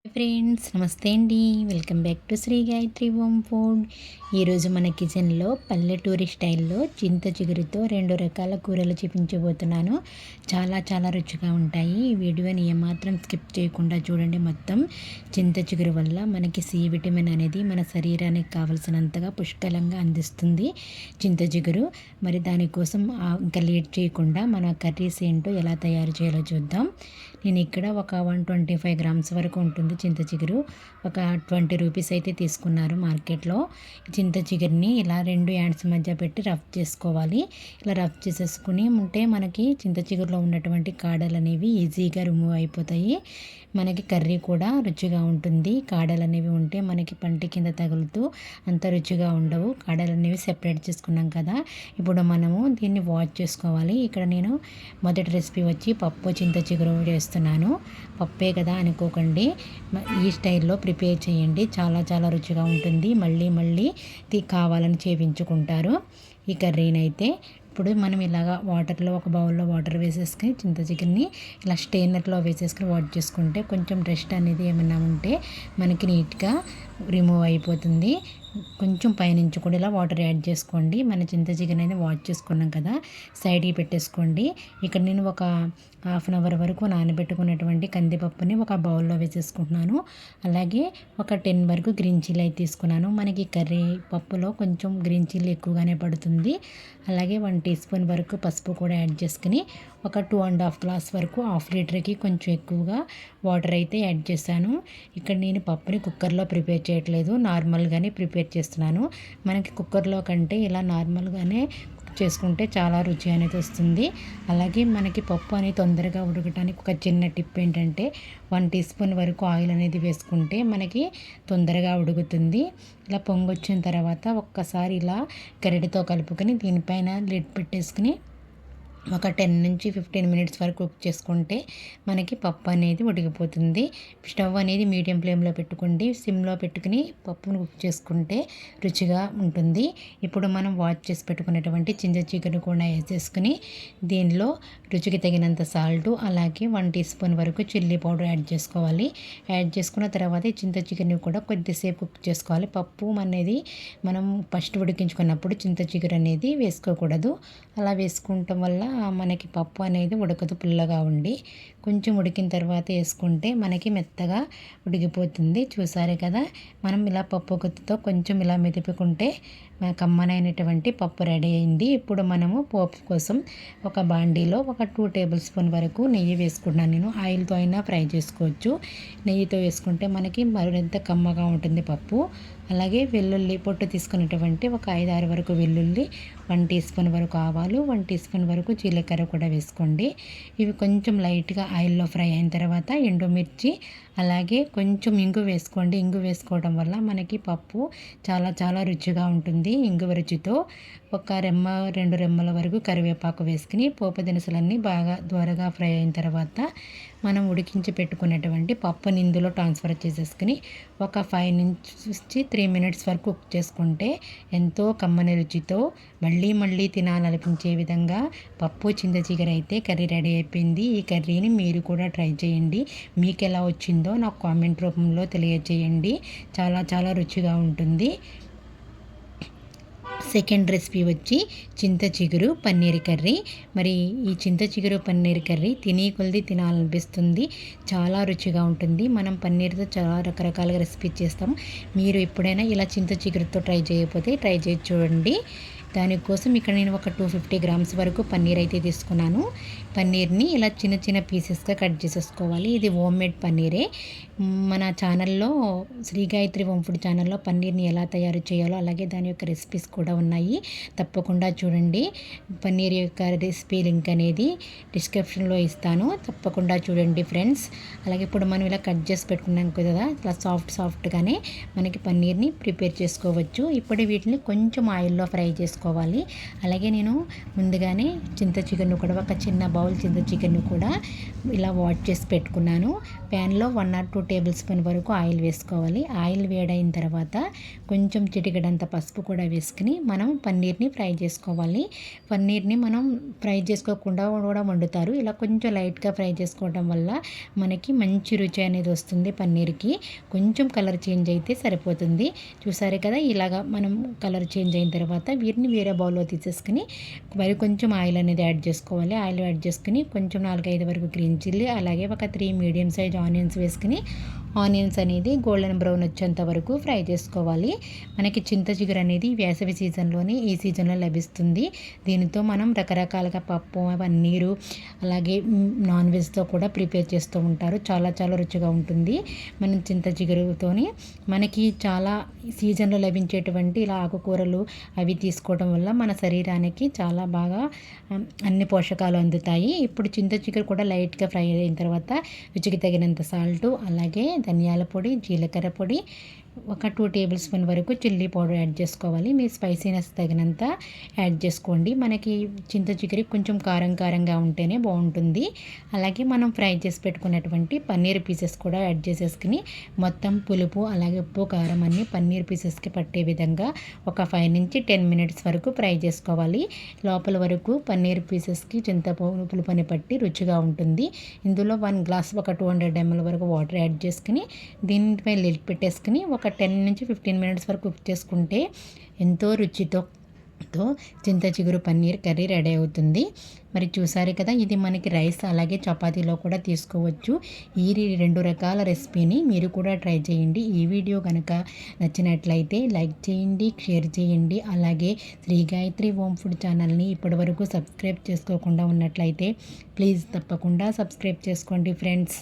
Friends నమస్తే అండి. Welcome back to Shri Gayatri home food. ఈరోజు మన కిచెన్లో పల్లెటూరి స్టైల్లో చింత చిగురుతో 2 రకాల కూరలు చూపించబోతున్నాను. చాలా చాలా రుచిగా ఉంటాయి. ఈ వీడియోని ఏమాత్రం స్కిప్ చేయకుండా చూడండి. మొత్తం చింత చిగురు వల్ల మనకి సి విటమిన్ అనేది మన శరీరానికి కావలసినంతగా పుష్కలంగా అందిస్తుంది చింత చిగురు. మరి దానికోసం ఇంకా లేట్ చేయకుండా మన కర్రీస్ ఏంటో ఎలా తయారు చేయాలో చూద్దాం. నేను ఇక్కడ ఒక 125 గ్రామ్స్ వరకు ఉంటుంది చింత చిగురు. ఒక 20 రూపీస్ అయితే తీసుకున్నారు మార్కెట్లో. చింత చిగురిని ఇలా 2 హ్యాండ్స్ మధ్య పెట్టి రఫ్ చేసుకోవాలి. ఇలా రఫ్ చేసేసుకుని ఉంటే మనకి చింత చిగురులో ఉన్నటువంటి కాడలు అనేవి ఈజీగా రిమూవ్ అయిపోతాయి. మనకి కర్రీ కూడా రుచిగా ఉంటుంది. కాడలు అనేవి ఉంటే మనకి పంటి కింద తగులుతూ అంత రుచిగా ఉండవు. కాడలు అనేవి సెపరేట్ చేసుకున్నాం కదా. ఇప్పుడు మనము దీన్ని వాష్ చేసుకోవాలి. ఇక్కడ నేను మొదటి రెసిపీ వచ్చి పప్పు చింత చిగురు చేస్తున్నాను. పప్పే కదా అనుకోకండి, ఈ స్టైల్లో ప్రిపేర్ చేయండి. చాలా చాలా రుచిగా ఉంటుంది. మళ్ళీ మళ్ళీ కావాలని చేపించుకుంటారు ఈ కర్రీనైతే. ఇప్పుడు మనం ఇలాగా వాటర్లో ఒక బౌల్లో వాటర్ వేసేసుకుని చింత చికెన్ని ఇలా స్టెయినర్లో వేసేసుకుని వాష్ చేసుకుంటే కొంచెం డస్ట్ అనేది ఏమైనా ఉంటే మనకి నీట్గా రిమూవ్ అయిపోతుంది. కొంచెం పైనుంచి కూడా ఇలా వాటర్ యాడ్ చేసుకోండి. మన చింత చికెన్ అనేది వాష్ చేసుకున్నాం కదా, సైడ్కి పెట్టేసుకోండి. ఇక్కడ నేను ఒక హాఫ్ అన్ అవర్ వరకు నానబెట్టుకున్నటువంటి కందిపప్పుని ఒక బౌల్లో వేసేసుకుంటున్నాను. అలాగే ఒక 10 వరకు గ్రీన్ చిల్లీ అయితే తీసుకున్నాను. మనకి కర్రీ పప్పులో కొంచెం గ్రీన్ చిల్లీ ఎక్కువగానే పడుతుంది. అలాగే 1 టీ స్పూన్ వరకు పసుపు కూడా యాడ్ చేసుకుని ఒక 2.5 గ్లాస్ వరకు హాఫ్ లీటర్కి కొంచెం ఎక్కువగా వాటర్ అయితే యాడ్ చేశాను. ఇక్కడ నేను పప్పుని కుక్కర్లో ప్రిపేర్ చేయట్లేదు, నార్మల్గానే ప్రిపేర్ చేస్తున్నాను. మనకి కుక్కర్లో కంటే ఇలా నార్మల్గానే చేసుకుంటే చాలా రుచి అనేది వస్తుంది. అలాగే మనకి పప్పు అనేది తొందరగా ఉడకటానికి ఒక చిన్న టిప్ ఏంటంటే 1 టీ స్పూన్ వరకు ఆయిల్ అనేది వేసుకుంటే మనకి తొందరగా ఉడుకుతుంది. ఇలా పొంగొచ్చిన తర్వాత ఒక్కసారి ఇలా గరిటెతో కలుపుకొని దీనిపైన లిడ్ పెట్టేసుకుని ఒక 10 నుంచి 15 మినిట్స్ వరకు కుక్ చేసుకుంటే మనకి పప్పు అనేది ఉడికిపోతుంది. స్టవ్ అనేది మీడియం ఫ్లేమ్లో పెట్టుకోండి. సిమ్లో పెట్టుకుని పప్పును కుక్ చేసుకుంటే రుచిగా ఉంటుంది. ఇప్పుడు మనం వాష్ చేసి పెట్టుకున్నటువంటి చింత చికెన్ కూడా వేసేసుకుని దీనిలో రుచికి తగినంత సాల్ట్, అలాగే 1 టీ స్పూన్ వరకు చిల్లీ పౌడర్ యాడ్ చేసుకోవాలి. యాడ్ చేసుకున్న తర్వాత చింత చికెన్ కూడా కొద్దిసేపు కుక్ చేసుకోవాలి. పప్పు అనేది మనం ఫస్ట్ ఉడికించుకున్నప్పుడు చింత చికెన్ అనేది వేసుకోకూడదు. అలా వేసుకుంటాం వల్ల మనకి పప్పు అనేది ఉడకదు, పుల్లగా ఉండి. కొంచెం ఉడికిన తర్వాత వేసుకుంటే మనకి మెత్తగా ఉడికిపోతుంది. చూసారే కదా, మనం ఇలా పప్పు గుత్తితో కొంచెం ఇలా మెదుపుకుంటే కమ్మనైనటువంటి పప్పు రెడీ అయింది. ఇప్పుడు మనము పోపు కోసం ఒక బాండీలో ఒక 2 టేబుల్ స్పూన్ వరకు నెయ్యి వేసుకుంటున్నాను. నేను ఆయిల్తో అయినా ఫ్రై చేసుకోవచ్చు. నెయ్యితో వేసుకుంటే మనకి మరింత కమ్మగా ఉంటుంది పప్పు. అలాగే వెల్లుల్లి పొట్టు తీసుకున్నటువంటి ఒక 5-6 వరకు వెల్లుల్లి, 1 టీ స్పూన్ వరకు ఆవాలు, 1 టీ స్పూన్ వరకు జీలకర్ర కూడా వేసుకోండి. ఇవి కొంచెం లైట్గా ఆయిల్లో ఫ్రై అయిన తర్వాత ఎండుమిర్చి, అలాగే కొంచెం ఇంగు వేసుకోండి. ఇంగు వేసుకోవడం వల్ల మనకి పప్పు చాలా చాలా రుచిగా ఉంటుంది. ఇంగువ రుచితో ఒక 2 రెమ్మల వరకు కరివేపాకు వేసుకుని పోపు దినుసులన్నీ బాగా దోరగా ఫ్రై అయిన తర్వాత మనం ఉడికించి పెట్టుకున్నటువంటి పప్పుని ఇందులో ట్రాన్స్ఫర్ చేసేసుకుని ఒక 5 నుంచి 3 మినిట్స్ వరకు కుక్ చేసుకుంటే ఎంతో కమ్మని రుచితో మళ్ళీ మళ్ళీ తినాలనిపించే విధంగా పప్పు చింత చిగురు అయితే కర్రీ రెడీ అయిపోయింది. ఈ కర్రీని మీరు కూడా ట్రై చేయండి. మీకు ఎలా వచ్చిందో నాకు కామెంట్ రూపంలో తెలియజేయండి. చాలా చాలా రుచిగా ఉంటుంది. సెకండ్ రెసిపీ వచ్చి చింత చిగురు పన్నీర్ కర్రీ. మరి ఈ చింత చిగురు పన్నీర్ కర్రీ తినే కొలది తినాలనిపిస్తుంది. చాలా రుచిగా ఉంటుంది. మనం పన్నీర్తో చాలా రకరకాలుగా రెసిపీ చేస్తాం. మీరు ఎప్పుడైనా ఇలా చింత చిగురుతో ట్రై చేయకపోతే ట్రై చేసి చూడండి. దానికోసం ఇక్కడ నేను ఒక 250 గ్రామ్స్ వరకు పన్నీర్ అయితే తీసుకున్నాను. పన్నీర్ని ఇలా చిన్న చిన్న పీసెస్గా కట్ చేసేసుకోవాలి. ఇది హోమ్ మేడ్ పన్నీరే. మన ఛానల్లో శ్రీ గాయత్రి హోమ్ ఫుడ్ ఛానల్లో పన్నీర్ని ఎలా తయారు చేయాలో అలాగే దాని యొక్క రెసిపీస్ కూడా ఉన్నాయి. తప్పకుండా చూడండి. పన్నీర్ యొక్క రెసిపీ లింక్ అనేది డిస్క్రిప్షన్లో ఇస్తాను. తప్పకుండా చూడండి ఫ్రెండ్స్. అలాగే ఇప్పుడు మనం ఇలా కట్ చేసి పెట్టుకున్నాం కదా, ఇలా సాఫ్ట్గానే మనకి పన్నీర్ని ప్రిపేర్ చేసుకోవచ్చు. ఇప్పుడు వీటిని కొంచెం ఆయిల్లో ఫ్రై చేసుకోవాలి. చేసుకోవాలి. అలాగే నేను ముందుగానే చింత చికెన్ కూడా ఒక చిన్న బౌల్ చింత చికెన్ కూడా ఇలా వాష్ చేసి పెట్టుకున్నాను. ప్యాన్లో 1 or 2 టేబుల్ స్పూన్ వరకు ఆయిల్ వేసుకోవాలి. ఆయిల్ వేడైన తర్వాత కొంచెం చిటికెడంత పసుపు కూడా వేసుకుని మనం పన్నీర్ని ఫ్రై చేసుకోవాలి. పన్నీర్ని మనం ఫ్రై చేసుకోకుండా కూడా వండుతారు. ఇలా కొంచెం లైట్గా ఫ్రై చేసుకోవడం వల్ల మనకి మంచి రుచి అనేది వస్తుంది. పన్నీర్కి కొంచెం కలర్ చేంజ్ అయితే సరిపోతుంది. చూసారు కదా, ఇలాగా మనం కలర్ చేంజ్ అయిన తర్వాత వీటిని వేరే బౌల్లో తీసేసుకుని మరి కొంచెం ఆయిల్ అనేది యాడ్ చేసుకోవాలి. ఆయిల్ యాడ్ చేసుకుని కొంచెం 4-5 వరకు గ్రీన్ చిల్లీ, అలాగే ఒక 3 మీడియం సైజ్ ఆనియన్స్ వేసుకుని ఆనియన్స్ అనేది గోల్డెన్ బ్రౌన్ వచ్చేంత వరకు ఫ్రై చేసుకోవాలి. మనకి చింత చిగురు అనేది వేసవి సీజన్లోనే ఈ సీజన్లో లభిస్తుంది. దీనితో మనం రకరకాలుగా పప్పు, పన్నీరు, అలాగే నాన్ వెజ్తో కూడా ప్రిపేర్ చేస్తూ ఉంటారు. చాలా చాలా రుచిగా ఉంటుంది. మనం చింత చిగురుతోని మనకి చాలా సీజన్లో లభించేటువంటి ఇలా ఆకుకూరలు అవి తీసుకోవడం వల్ల మన శరీరానికి చాలా బాగా అన్ని పోషకాలు అందుతాయి. ఇప్పుడు చింత చిగురు కూడా లైట్గా ఫ్రై అయిన తర్వాత రుచికి తగినంత సాల్టు, అలాగే ధనియాల పొడి, జీలకర్ర పొడి, ఒక 2 టేబుల్ స్పూన్ వరకు చిల్లీ పౌడర్ యాడ్ చేసుకోవాలి. మీ స్పైసీనెస్ తగినంత యాడ్ చేసుకోండి. మనకి చింత చిగురు కొంచెం కారం కారంగా ఉంటేనే బాగుంటుంది. అలాగే మనం ఫ్రై చేసి పెట్టుకున్నటువంటి పన్నీర్ పీసెస్ కూడా యాడ్ చేసేసుకుని మొత్తం పులుపు, అలాగే ఉప్పు, కారం అన్నీ పన్నీర్ పీసెస్కి పట్టే విధంగా ఒక 5 నుంచి 10 మినిట్స్ వరకు ఫ్రై చేసుకోవాలి. లోపల వరకు పన్నీర్ పీసెస్కి పులుపుని పట్టి రుచిగా ఉంటుంది. ఇందులో 1 గ్లాస్ ఒక 200 ml వరకు వాటర్ యాడ్ చేసుకుని దీనిపై లిడ్ పెట్టేసుకుని ఒక 10 నుంచి 15 మినిట్స్ వరకు కుక్ చేసుకుంటే ఎంతో రుచితో చింత చిగురు పన్నీర్ కర్రీ రెడీ అవుతుంది. మరి చూసారు కదా, ఇది మనకి రైస్ అలాగే చపాతీలో కూడా తీసుకోవచ్చు. ఈ 2 రకాల రెసిపీని మీరు కూడా ట్రై చేయండి. ఈ వీడియో కనుక నచ్చినట్లయితే లైక్ చేయండి, షేర్ చేయండి. అలాగే శ్రీ గాయత్రి హోమ్ ఫుడ్ ఛానల్ని ఇప్పటివరకు సబ్స్క్రైబ్ చేసుకోకుండా ఉన్నట్లయితే ప్లీజ్ తప్పకుండా సబ్స్క్రైబ్ చేసుకోండి ఫ్రెండ్స్.